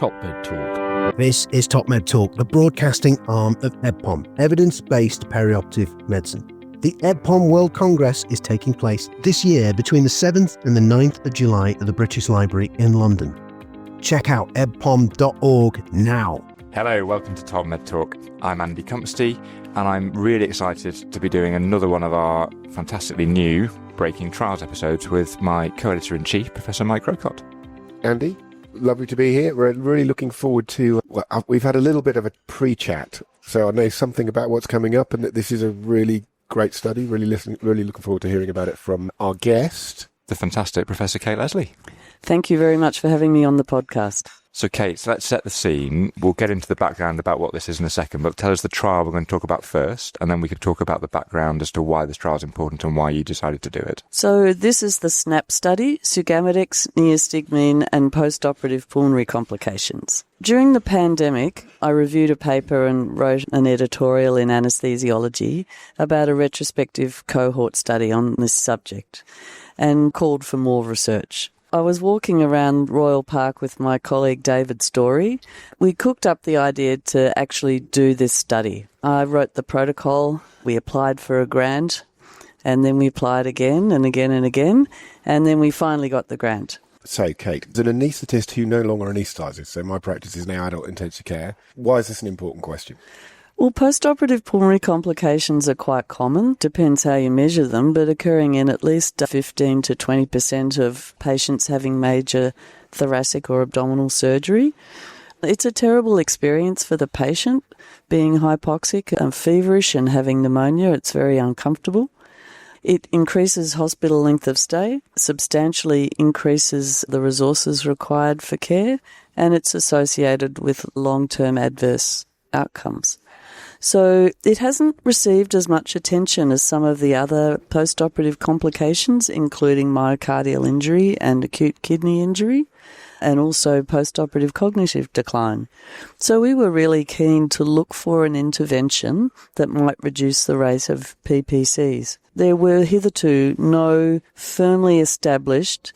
Top Med Talk. This is Top Med Talk, the broadcasting arm of EBPOM, evidence-based perioperative medicine. The EBPOM World Congress is taking place this year between the 7th and the 9th of July at the British Library in London. Check out ebpom.org now. Hello, welcome to Top Med Talk. I'm Andy Cumpstey, and I'm really excited to be doing another one of our fantastically new Breaking Trials episodes with my co-editor-in-chief, Professor Mike Grocott. Andy, lovely to be here. We're really looking forward to... we've had a little bit of a pre-chat, so I know something about what's coming up, and that this is a really great study. Really looking forward to hearing about it from our guest, The fantastic Professor Kate Leslie. Thank you very much for having me on the podcast. So Kate, let's set the scene. We'll get into the background about what this is in a second, but tell us the trial we're going to talk about first, and then we can talk about the background as to why this trial is important and why you decided to do it. So this is the SNaPP study, Sugammadex, Neostigmine and Postoperative Pulmonary Complications. During the pandemic, I reviewed a paper and wrote an editorial in Anesthesiology about a retrospective cohort study on this subject and called for more research. I was walking around Royal Park with my colleague David Story. We cooked up the idea to actually do this study. I wrote the protocol, we applied for a grant, and then we applied again and again and again, and then we finally got the grant. So, Kate, as an anaesthetist who no longer anaesthetises, so my practice is now adult intensive care, why is this an important question? Well, postoperative pulmonary complications are quite common, depends how you measure them, but occurring in at least 15 to 20% of patients having major thoracic or abdominal surgery. It's a terrible experience for the patient, being hypoxic and feverish and having pneumonia. It's very uncomfortable. It increases hospital length of stay, substantially increases the resources required for care, and it's associated with long-term adverse outcomes. So it hasn't received as much attention as some of the other postoperative complications, including myocardial injury and acute kidney injury, and also postoperative cognitive decline. So we were really keen to look for an intervention that might reduce the rate of PPCs. There were hitherto no firmly established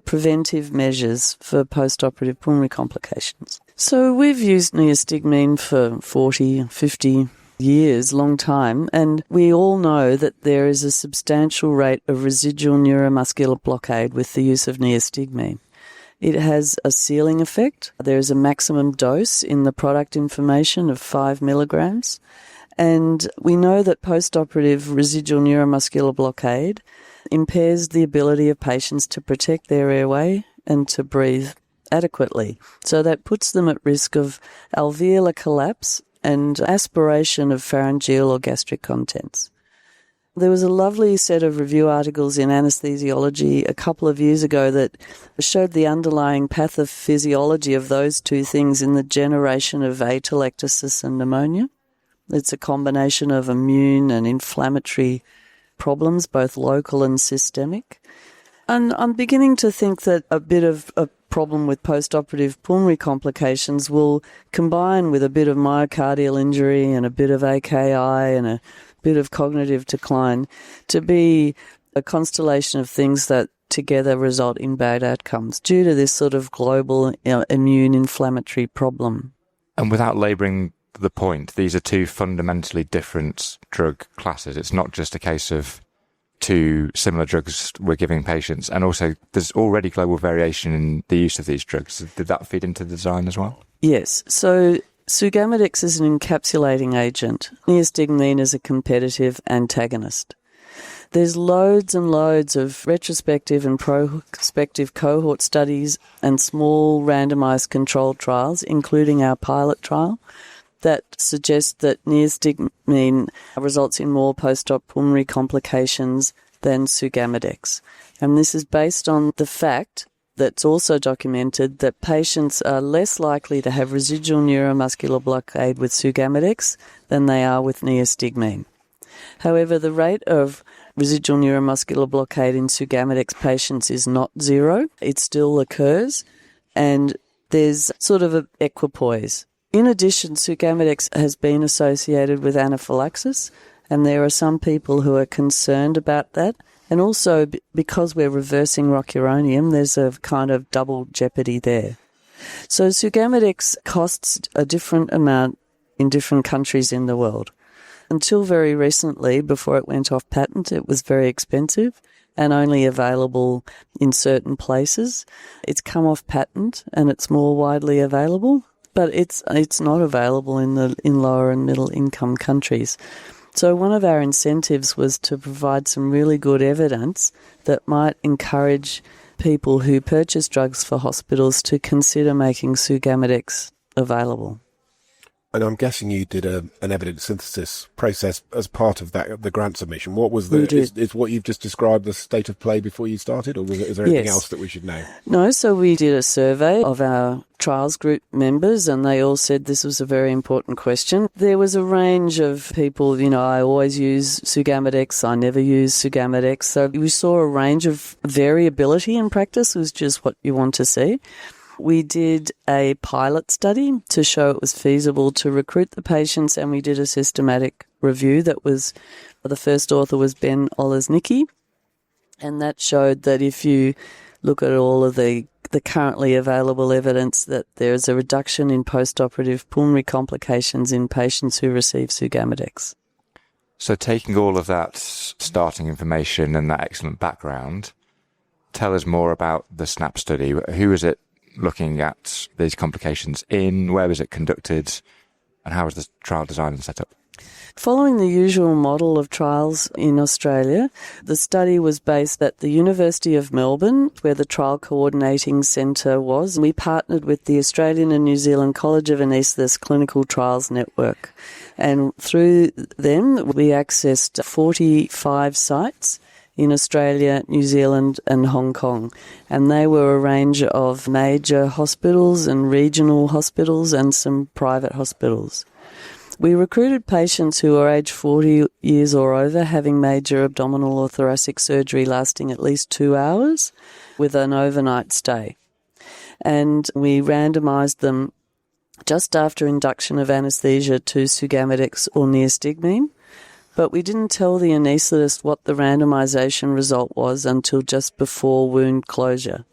preventive measures for postoperative pulmonary complications. So we've used neostigmine for 40, 50 years, long time, and we all know that there is a substantial rate of residual neuromuscular blockade with the use of neostigmine. It has a ceiling effect. There is a maximum dose in the product information of 5 milligrams, and we know that postoperative residual neuromuscular blockade impairs the ability of patients to protect their airway and to breathe adequately. So that puts them at risk of alveolar collapse and aspiration of pharyngeal or gastric contents. There was a lovely set of review articles in Anesthesiology a couple of years ago that showed the underlying pathophysiology of those two things in the generation of atelectasis and pneumonia. It's a combination of immune and inflammatory problems, both local and systemic. And I'm beginning to think that a bit of a problem with postoperative pulmonary complications will combine with a bit of myocardial injury and a bit of AKI and a bit of cognitive decline to be a constellation of things that together result in bad outcomes due to this sort of global immune inflammatory problem. And without labouring the point, these are two fundamentally different drug classes. It's not just a case of two similar drugs we're giving patients, and also there's already global variation in the use of these drugs. Did that feed into the design as well? Yes. So Sugammadex is an encapsulating agent. Neostigmine is a competitive antagonist. There's loads and loads of retrospective and prospective cohort studies and small randomized controlled trials, including our pilot trial, that suggest that neostigmine results in more post-op pulmonary complications than Sugammadex. And this is based on the fact that's also documented that patients are less likely to have residual neuromuscular blockade with Sugammadex than they are with neostigmine. However, the rate of residual neuromuscular blockade in Sugammadex patients is not zero. It still occurs, and there's sort of an equipoise. In addition, Sugammadex has been associated with anaphylaxis, and there are some people who are concerned about that. And also, because we're reversing rocuronium, there's a kind of double jeopardy there. So Sugammadex costs a different amount in different countries in the world. Until very recently, before it went off patent, it was very expensive and only available in certain places. It's come off patent and it's more widely available, but it's not available in lower and middle income countries. So one of our incentives was to provide some really good evidence that might encourage people who purchase drugs for hospitals to consider making Sugammadex available. And I'm guessing you did an evidence synthesis process as part of that, the grant submission. What was is what you've just described the state of play before you started, or is there anything else that we should know? No, so we did a survey of our trials group members and they all said this was a very important question. There was a range of people, I always use Sugammadex, I never use Sugammadex. So we saw a range of variability in practice, which is what you want to see. We did a pilot study to show it was feasible to recruit the patients, and we did a systematic review the first author was Ben Olesnicki, and that showed that if you look at all of the currently available evidence that there's a reduction in postoperative pulmonary complications in patients who receive Sugammadex. So taking all of that starting information and that excellent background, tell us more about the SNaPP study. Who is it looking at these complications in? Where was it conducted? And how was the trial designed and set up? Following the usual model of trials in Australia, the study was based at the University of Melbourne, where the trial coordinating centre was. We partnered with the Australian and New Zealand College of ANZCA Clinical Trials Network. And through them, we accessed 45 sites in Australia, New Zealand and Hong Kong. And they were a range of major hospitals and regional hospitals and some private hospitals. We recruited patients who are aged 40 years or over, having major abdominal or thoracic surgery lasting at least 2 hours with an overnight stay. And we randomized them just after induction of anesthesia to Sugammadex or Neostigmine. But we didn't tell the anaesthetist what the randomization result was until just before wound closure.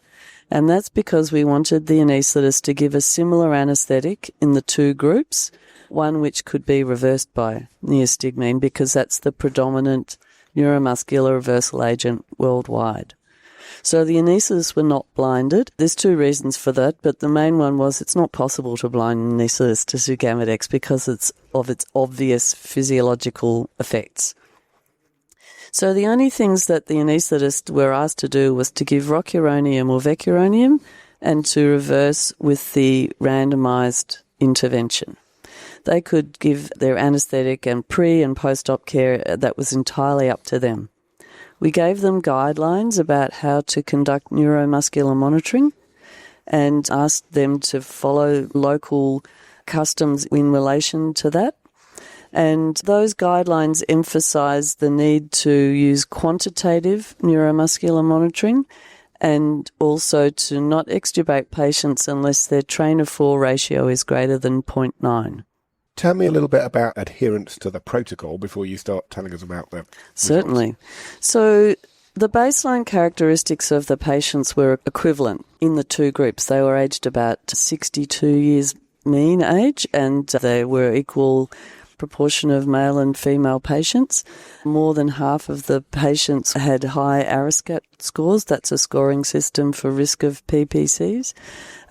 And that's because we wanted the anaesthetist to give a similar anesthetic in the two groups, one which could be reversed by Neostigmine because that's the predominant neuromuscular reversal agent worldwide. So the anaesthetists were not blinded. There's two reasons for that, but the main one was it's not possible to blind an anaesthetist to Sugammadex because of its obvious physiological effects. So the only things that the anaesthetists were asked to do was to give rocuronium or vecuronium and to reverse with the randomized intervention. They could give their anaesthetic and pre- and post-op care. That was entirely up to them. We gave them guidelines about how to conduct neuromuscular monitoring and asked them to follow local customs in relation to that. And those guidelines emphasise the need to use quantitative neuromuscular monitoring and also to not extubate patients unless their train-of-4 ratio is greater than 0.9. Tell me a little bit about adherence to the protocol before you start telling us about the results. Certainly. So the baseline characteristics of the patients were equivalent in the two groups. They were aged about 62 years mean age and they were equal proportion of male and female patients. More than half of the patients had high ARISCAT scores. That's a scoring system for risk of PPCs.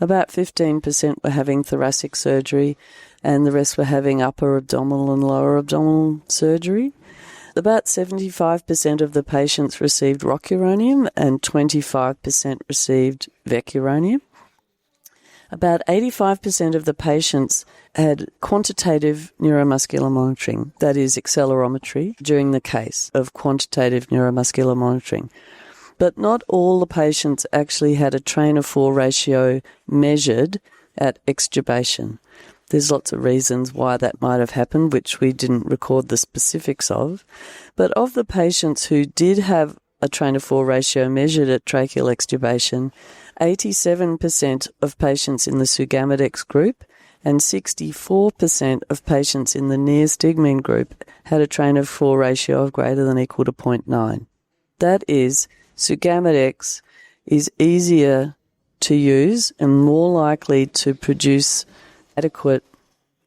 About 15% were having thoracic surgery and the rest were having upper abdominal and lower abdominal surgery. About 75% of the patients received rocuronium and 25% received vecuronium. About 85% of the patients had quantitative neuromuscular monitoring, that is accelerometry, during the case of quantitative neuromuscular monitoring. But not all the patients actually had a train-of-4 ratio measured at extubation. There's lots of reasons why that might have happened, which we didn't record the specifics of. But of the patients who did have a train-of-4 ratio measured at tracheal extubation, 87% of patients in the Sugammadex group and 64% of patients in the Neostigmine group had a train-of-4 ratio of greater than or equal to 0.9. That is, Sugammadex is easier to use and more likely to produce adequate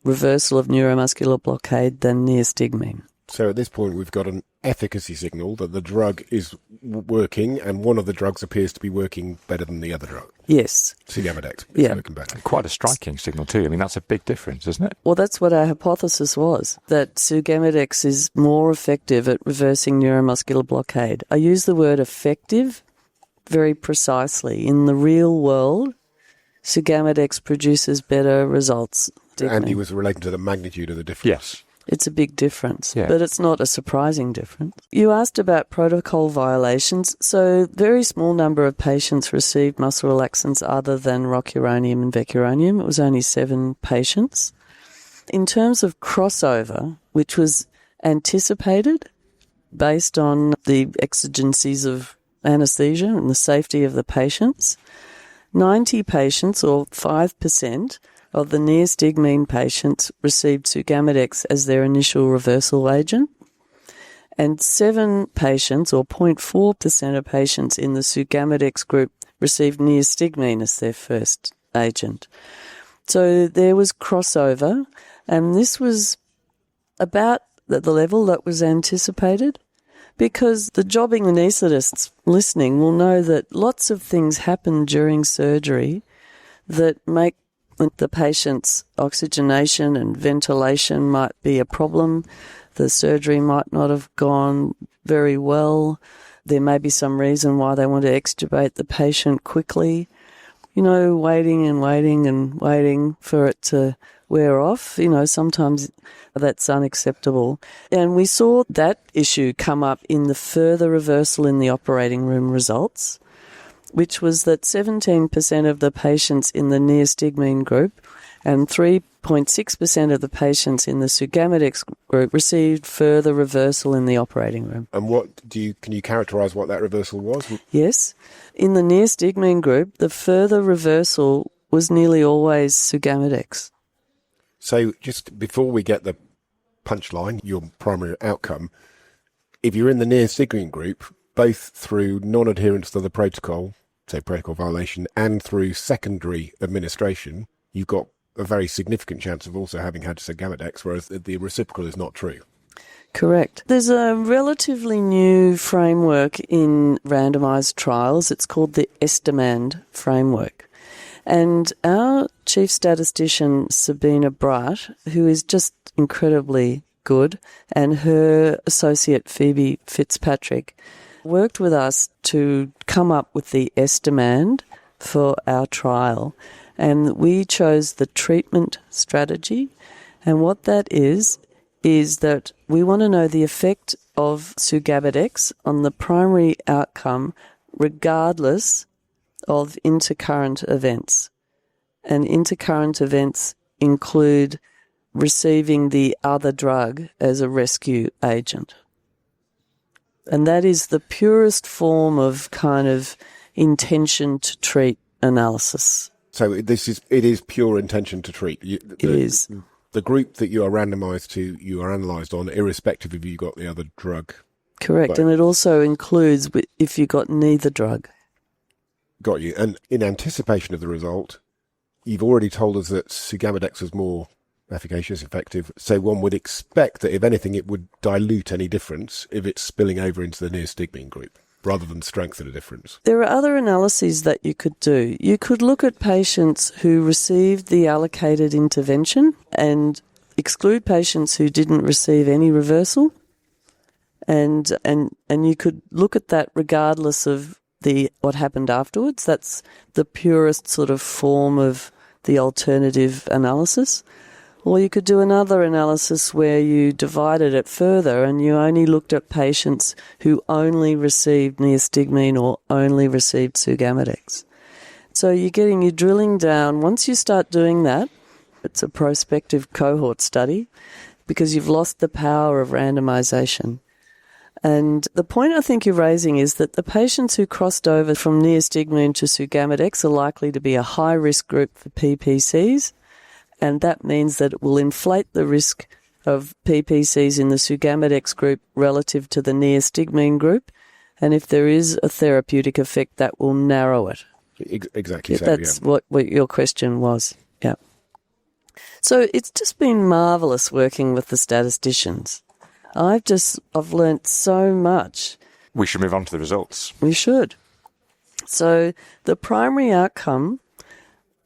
reversal of neuromuscular blockade than neostigmine. So at this point, we've got an efficacy signal that the drug is working, and one of the drugs appears to be working better than the other drug. Yes. Sugammadex. Yeah. Working better. Quite a striking signal too. I mean, that's a big difference, isn't it? Well, that's what our hypothesis was, that Sugammadex is more effective at reversing neuromuscular blockade. I use the word effective very precisely. In the real world, Sugammadex produces better results. And he was relating to the magnitude of the difference. Yes. It's a big difference, Yeah. but it's not a surprising difference. You asked about protocol violations. So very small number of patients received muscle relaxants other than rocuronium and vecuronium. It was only 7 patients. In terms of crossover, which was anticipated based on the exigencies of anesthesia and the safety of the patients, 90 patients, or 5%, of the neostigmine patients received Sugammadex as their initial reversal agent, and 7 patients, or 0.4% of patients in the Sugammadex group, received neostigmine as their first agent. So there was crossover, and this was about at the level that was anticipated, because the jobbing anaesthetists listening will know that lots of things happen during surgery that make the patient's oxygenation and ventilation might be a problem. The surgery might not have gone very well. There may be some reason why they want to extubate the patient quickly. You know, waiting and waiting and waiting for it to wear off. You know, sometimes that's unacceptable. And we saw that issue come up in the further reversal in the operating room results, which was that 17% of the patients in the neostigmine group and 3.6% of the patients in the Sugammadex group received further reversal in the operating room. And can you characterise what that reversal was? Yes. In the neostigmine group, the further reversal was nearly always Sugammadex. So just before we get the punchline, your primary outcome, if you're in the neostigmine group, both through non-adherence to the protocol, say protocol violation, and through secondary administration, you've got a very significant chance of also having had Sugammadex, whereas the reciprocal is not true. Correct. There's a relatively new framework in randomized trials. It's called the ESTIMAND framework. And our chief statistician, Sabina Bright, who is just incredibly good, and her associate, Phoebe Fitzpatrick, worked with us to come up with the ESTIMAND for our trial. And we chose the treatment strategy. And what that is that we want to know the effect of Sugammadex on the primary outcome regardless of intercurrent events. And intercurrent events include receiving the other drug as a rescue agent. And that is the purest form of kind of intention to treat analysis. So it is pure intention to treat. It is. The group that you are randomised to, you are analysed on, irrespective of if you got the other drug. Correct. And it also includes if you got neither drug. Got you. And in anticipation of the result, you've already told us that Sugammadex was more efficacious, effective. So one would expect that if anything, it would dilute any difference if it's spilling over into the neostigmine group, rather than strengthen a difference. There are other analyses that you could do. You could look at patients who received the allocated intervention and exclude patients who didn't receive any reversal. And you could look at that regardless of what happened afterwards. That's the purest sort of form of the alternative analysis. Or you could do another analysis where you divided it further and you only looked at patients who only received neostigmine or only received Sugammadex. So you're drilling down. Once you start doing that, it's a prospective cohort study because you've lost the power of randomization. And the point I think you're raising is that the patients who crossed over from neostigmine to Sugammadex are likely to be a high-risk group for PPCs, and that means that it will inflate the risk of PPCs in the Sugammadex group relative to the neostigmine group, and if there is a therapeutic effect, that will narrow it. Exactly. That's what your question was. Yeah. So it's just been marvellous working with the statisticians. I've learnt so much. We should move on to the results. We should. So the primary outcome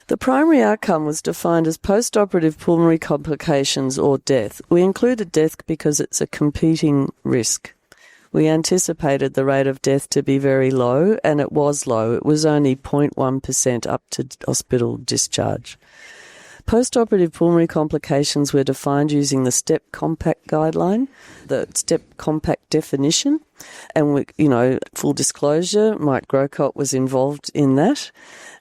was defined as postoperative pulmonary complications or death. We included death because it's a competing risk. We anticipated the rate of death to be very low, and it was low. It was only 0.1% up to hospital discharge. Postoperative pulmonary complications were defined using the STEP compact guideline, the STEP compact definition, and full disclosure, Mike Grocott was involved in that,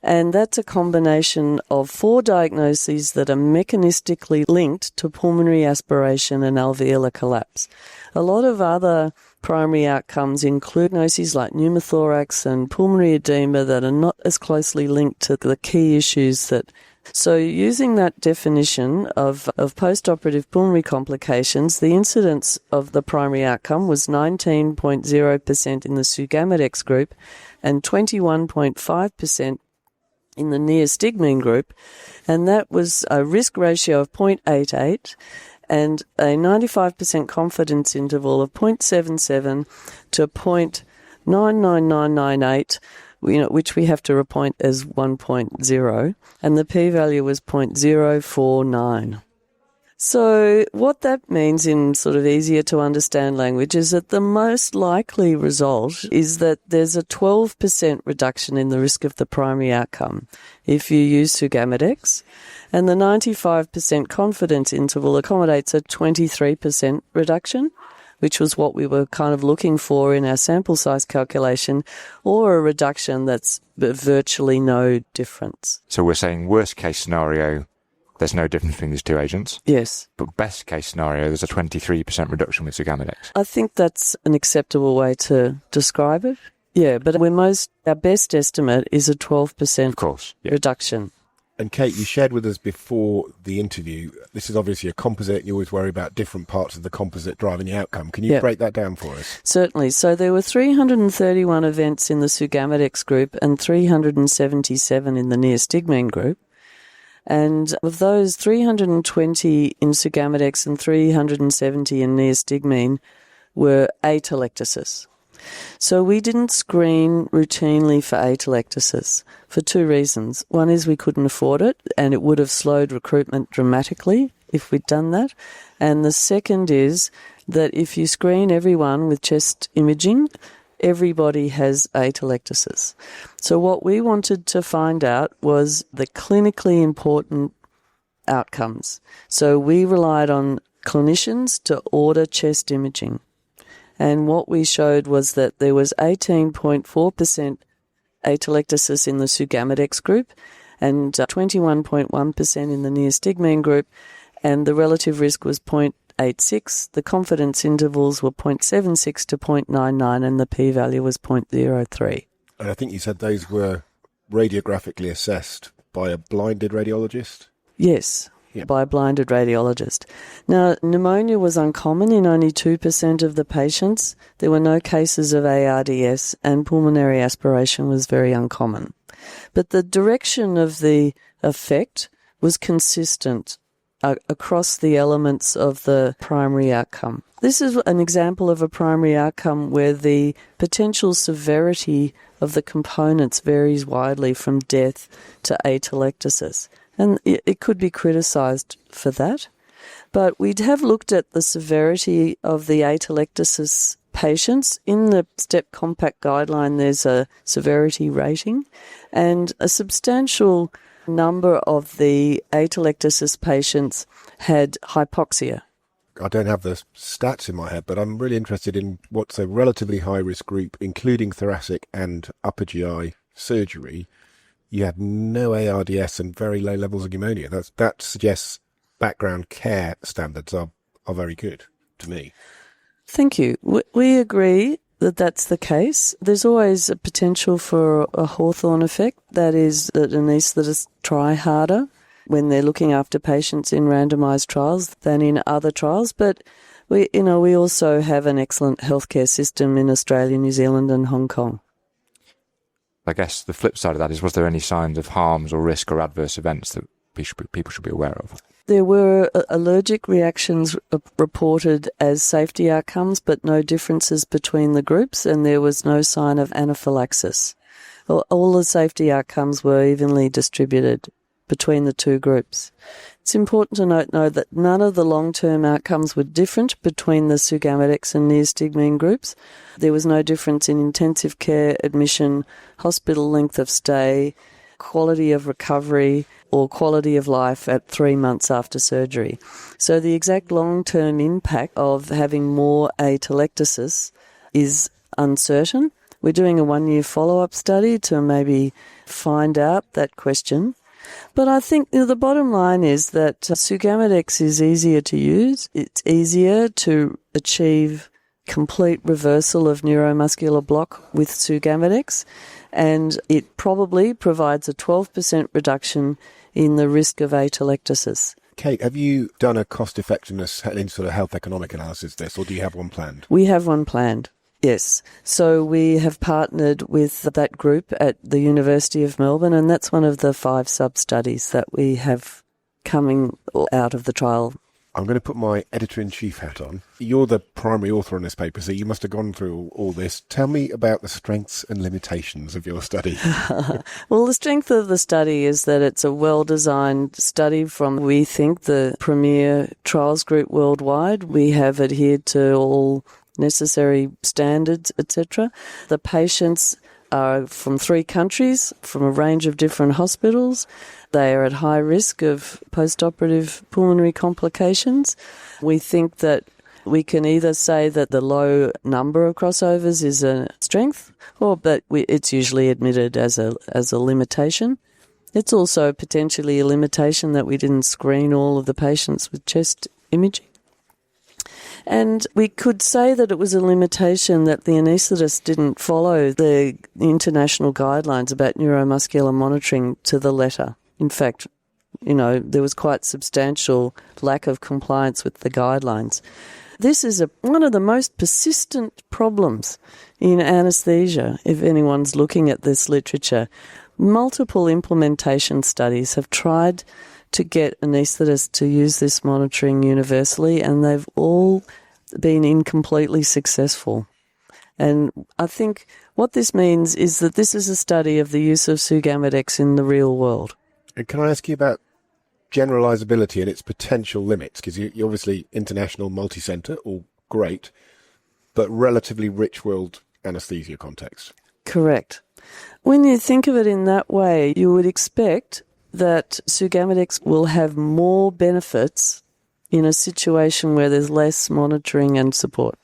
and that's a combination of 4 diagnoses that are mechanistically linked to pulmonary aspiration and alveolar collapse. A lot of other primary outcomes include diagnoses like pneumothorax and pulmonary edema that are not as closely linked to the key issues So using that definition of postoperative pulmonary complications, the incidence of the primary outcome was 19.0% in the Sugammadex group and 21.5% in the Neostigmine group, and that was a risk ratio of 0.88 and a 95% confidence interval of 0.77 to 0.99998, which we have to report as 1.0, and the p-value was 0.049. So what that means in sort of easier to understand language is that the most likely result is that there's a 12% reduction in the risk of the primary outcome if you use Sugammadex, and the 95% confidence interval accommodates a 23% reduction, which was what we were kind of looking for in our sample size calculation, or a reduction that's virtually no difference. So we're saying worst case scenario, there's no difference between these two agents. Yes. But best case scenario, there's a 23% reduction with Sugammadex. I think that's an acceptable way to describe it. Yeah, but our best estimate is a 12% reduction. And Kate, you shared with us before the interview, this is obviously a composite. You always worry about different parts of the composite driving the outcome. Can you break that down for us? Certainly. So there were 331 events in the Sugammadex group and 377 in the Neostigmine group. And of those, 320 in Sugammadex and 370 in Neostigmine were atelectasis. So we didn't screen routinely for atelectasis for 2 reasons. One is we couldn't afford it, and it would have slowed recruitment dramatically if we'd done that. And the second is that if you screen everyone with chest imaging, everybody has atelectasis. So what we wanted to find out was the clinically important outcomes. So we relied on clinicians to order chest imaging. And what we showed was that there was 18.4% atelectasis in the Sugammadex group and 21.1% in the Neostigmine group, and the relative risk was 0.86. The confidence intervals were 0.76 to 0.99, and the p-value was 0.03. And I think you said those were radiographically assessed by a blinded radiologist? Yes. By a blinded radiologist. Now, pneumonia was uncommon in only 2% of the patients. There were no cases of ARDS, and pulmonary aspiration was very uncommon. But the direction of the effect was consistent across the elements of the primary outcome. This is an example of a primary outcome where the potential severity of the components varies widely from death to atelectasis. And it could be criticised for that. But we'd have looked at the severity of the atelectasis patients. In the STEP compact guideline, there's a severity rating, and a substantial number of the atelectasis patients had hypoxia. I don't have the stats in my head, but I'm really interested in what's a relatively high-risk group, including thoracic and upper GI surgery. You had no ARDS and very low levels of pneumonia. That suggests background care standards are very good to me. Thank you. We agree that that's the case. There's always a potential for a Hawthorne effect. That is that anaesthetists try harder when they're looking after patients in randomized trials than in other trials. But we also have an excellent healthcare system in Australia, New Zealand and Hong Kong. I guess the flip side of that is, was there any signs of harms or risk or adverse events that people should be aware of? There were allergic reactions reported as safety outcomes, but no differences between the groups, and there was no sign of anaphylaxis. All the safety outcomes were evenly distributed between the two groups. It's important to note that none of the long-term outcomes were different between the Sugammadex and Neostigmine groups. There was no difference in intensive care admission, hospital length of stay, quality of recovery, or quality of life at 3 months after surgery. So the exact long-term impact of having more atelectasis is uncertain. We're doing a 1-year follow-up study to maybe find out that question. But I think the bottom line is that Sugammadex is easier to use. It's easier to achieve complete reversal of neuromuscular block with Sugammadex, and it probably provides a 12% reduction in the risk of atelectasis. Kate, have you done a cost-effectiveness, any sort of health economic analysis of this, or do you have one planned? We have one planned, yes. So we have partnered with that group at the University of Melbourne, and that's one of the 5 sub-studies that we have coming out of the trial. I'm going to put my editor-in-chief hat on. You're the primary author on this paper, so you must have gone through all this. Tell me about the strengths and limitations of your study. Well, the strength of the study is that it's a well-designed study from, we think, the premier trials group worldwide. We have adhered to all necessary standards, etc. The patients are from 3 countries, from a range of different hospitals. They are at high risk of postoperative pulmonary complications. We think that we can either say that the low number of crossovers is a strength, or that it's usually admitted as a limitation. It's also potentially a limitation that we didn't screen all of the patients with chest imaging. And we could say that it was a limitation that the anaesthetists didn't follow the international guidelines about neuromuscular monitoring to the letter. In fact, there was quite substantial lack of compliance with the guidelines. This is one of the most persistent problems in anaesthesia, if anyone's looking at this literature. Multiple implementation studies have tried to get anaesthetists to use this monitoring universally, and they've all been incompletely successful. And I think what this means is that this is a study of the use of Sugammadex in the real world. And can I ask you about generalisability and its potential limits? Because you're obviously international, multi-centre, all great, but relatively rich world anaesthesia context. Correct. When you think of it in that way, you would expect that Sugammadex will have more benefits in a situation where there's less monitoring and support.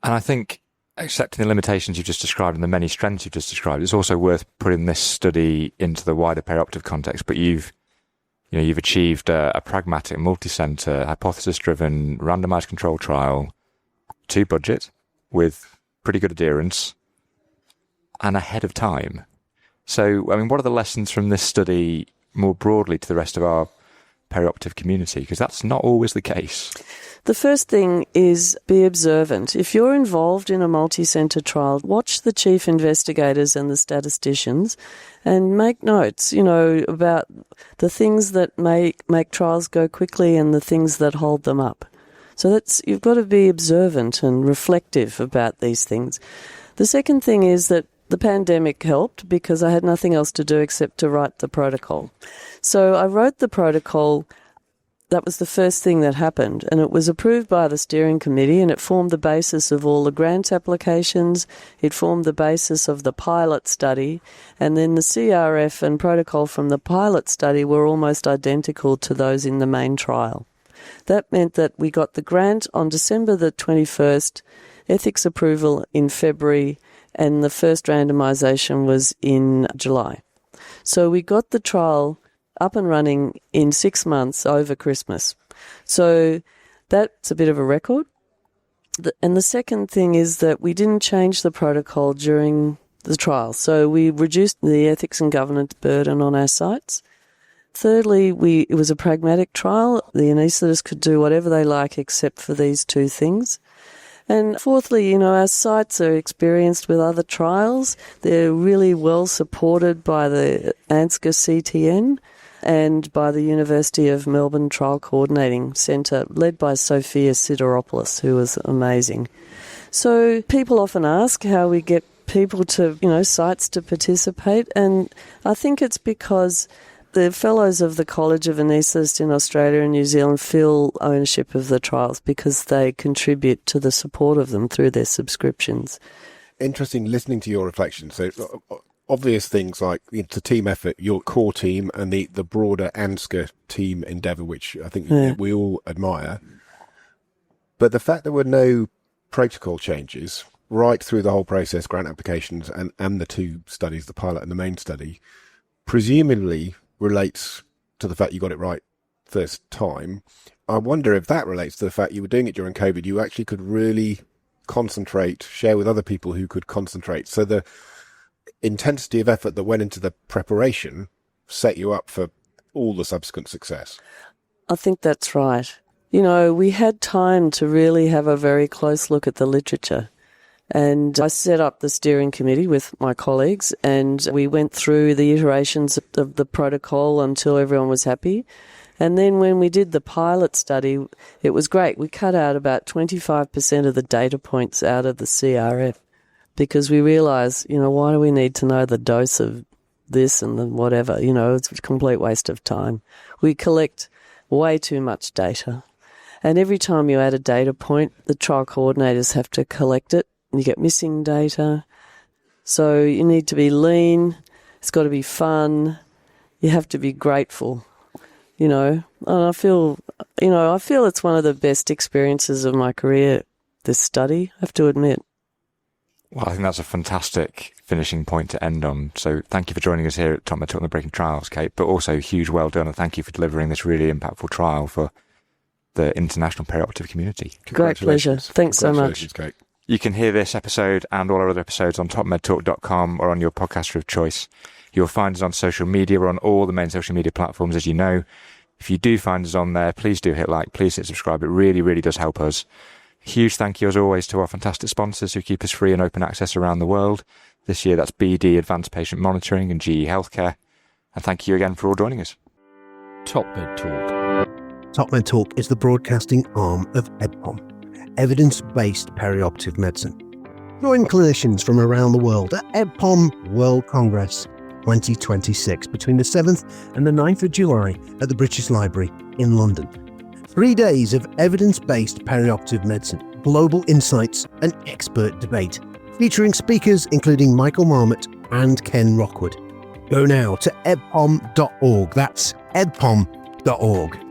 And I think, accepting the limitations you've just described and the many strengths you've just described, it's also worth putting this study into the wider perioperative context. But you've achieved a pragmatic, multi-centre, hypothesis-driven, randomized control trial to budget with pretty good adherence and ahead of time. So, what are the lessons from this study more broadly to the rest of our perioperative community? Because that's not always the case. The first thing is be observant. If you're involved in a multi-centre trial, watch the chief investigators and the statisticians and make notes, about the things that make trials go quickly and the things that hold them up. So you've got to be observant and reflective about these things. The second thing is that the pandemic helped because I had nothing else to do except to write the protocol. So I wrote the protocol. That was the first thing that happened, and it was approved by the steering committee, and it formed the basis of all the grant applications. It formed the basis of the pilot study, and then the CRF and protocol from the pilot study were almost identical to those in the main trial. That meant that we got the grant on December the 21st, ethics approval in February, and the first randomisation was in July. So we got the trial up and running in 6 months over Christmas. So that's a bit of a record. And the second thing is that we didn't change the protocol during the trial. So we reduced the ethics and governance burden on our sites. Thirdly, it was a pragmatic trial. The anaesthetists could do whatever they like except for these 2 things. And fourthly, our sites are experienced with other trials. They're really well supported by the ANZCA CTN and by the University of Melbourne Trial Coordinating Centre, led by Sophia Sideropoulos, who was amazing. So people often ask how we get people to, sites to participate, and I think it's because the fellows of the College of Anaesthetists in Australia and New Zealand feel ownership of the trials because they contribute to the support of them through their subscriptions. Interesting listening to your reflections. So obvious things like it's a team effort, your core team, and the broader ANZCA team endeavour, which I think we all admire. But the fact there were no protocol changes right through the whole process, grant applications and the two studies, the pilot and the main study, presumably relates to the fact you got it right first time. I wonder if that relates to the fact you were doing it during COVID. You actually could really concentrate, share with other people who could concentrate. So the intensity of effort that went into the preparation set you up for all the subsequent success. I think that's right. We had time to really have a very close look at the literature. And I set up the steering committee with my colleagues, and we went through the iterations of the protocol until everyone was happy. And then when we did the pilot study, it was great. We cut out about 25% of the data points out of the CRF because we realised, why do we need to know the dose of this and the whatever? It's a complete waste of time. We collect way too much data. And every time you add a data point, the trial coordinators have to collect it. You get missing data. So you need to be lean. It's got to be fun. You have to be grateful, And I feel it's one of the best experiences of my career, this study, I have to admit. Well, I think that's a fantastic finishing point to end on. So thank you for joining us here at Top Med Talk on the Breaking Trials, Kate, but also huge well done, and thank you for delivering this really impactful trial for the international perioperative community. Great pleasure. Thanks so much. Kate. You can hear this episode and all our other episodes on topmedtalk.com or on your podcaster of choice. You'll find us on social media. We're on all the main social media platforms, as you know. If you do find us on there, please do hit like, please hit subscribe. It really, really does help us. Huge thank you, as always, to our fantastic sponsors who keep us free and open access around the world. This year, that's BD Advanced Patient Monitoring and GE Healthcare. And thank you again for all joining us. Top Med Talk. Top Med Talk is the broadcasting arm of EBPOM, evidence-based perioperative medicine. Join clinicians from around the world at EBPOM World Congress 2026 between the 7th and the 9th of July at the British Library in London. 3 days of evidence-based perioperative medicine, global insights and expert debate, featuring speakers including Michael Marmot and Ken Rockwood. Go now to ebpom.org. That's ebpom.org.